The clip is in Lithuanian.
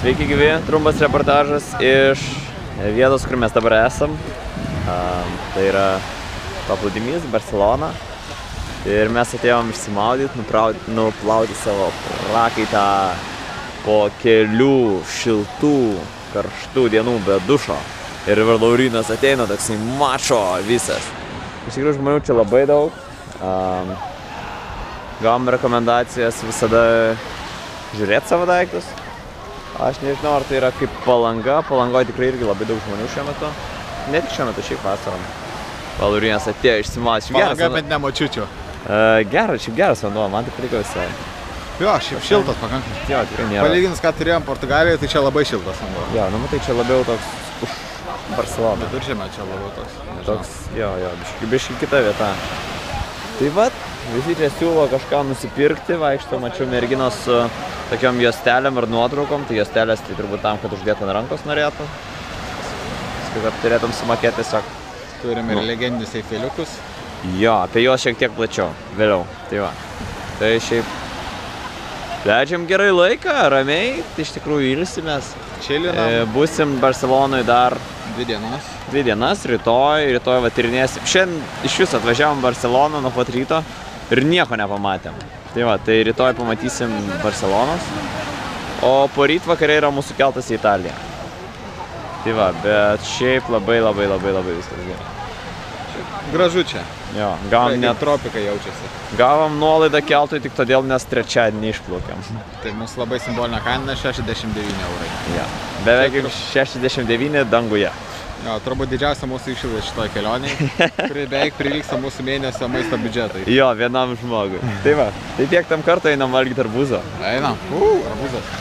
Sveiki gyvi, trumpas reportažas iš vietos, kur mes dabar esam. Tai yra paplūdimys, Barcelona. Ir mes atėjom išsimaudyti, nuplauti savo prakaitą po kelių šiltų, karštų dienų be dušo. Ir Laurynas ateina toksai mačo visas. Iš tikrųjų žmonių čia labai daug. Gavom rekomendacijas visada žiūrėti savo daiktus. Aš nežinau, ar tai yra kaip Palanga. Palangoje tikrai irgi labai daug žmonių šiuo metu. Ne tik šiuo metu, šiaip vasarom. Laurynas atėjo išsimaudyti. Palanga, bet ne močiučių. Šiaip geras vanduo, man tai patiko visai. Jo, šiaip šiltas pakankamai. Jo, tikrai nėra. Palyginus, ką turėjom Portugalijoje, tai čia labai šiltas vanduo. Jo, nu matai, čia labiau toks už Barceloną. Viduržemė čia labiau toks. Toks, jo, biški kita vieta. Tai vat, visi čia siūlo kažką nusipirkti, vaikšto, mačiau merginos su tokiom juostelėm ir nuotraukom, tai juostelės tai turbūt tam, kad uždėtų ant rankos norėtų. Kad turėtum sumokėti tiesiog. Turime ir legendinius eifeliukus. Jo, apie juos šiek tiek plačiau, vėliau, tai va. Tai šiaip leidžiam gerai laiką, ramiai, tai iš tikrųjų ilsimės. Čilinam. Būsim Barcelonoje dar 2 dienas. 2 dienas, rytoj va tyrinėsim. Šiandien iš vis atvažiavom Barceloną nuo pat ryto ir nieko nepamatėm. Tai va, tai rytoj pamatysim Barcelonos, o poryt vakare yra mūsų keltas į Italiją. Tai va, bet šiaip labai viskas gerai. Gražu čia. Jo, gavom net tropikai jaučiasi. Gavom nuolaidą keltui tik todėl, nes trečiadienį išplaukėm. Tai mūsų labai simbolinė kaina 69 eurai. Ja. Beveik 69 danguje. Jo, turbūt didžiausia mūsų išlaida šitoj kelionėje, kuri beveik prilygsta mūsų mėnesio maisto biudžetui. Jo, vienam žmogui. Tai va, tai tiek tam kartą einam valgyti arbūzo. Einam. Arbūzas.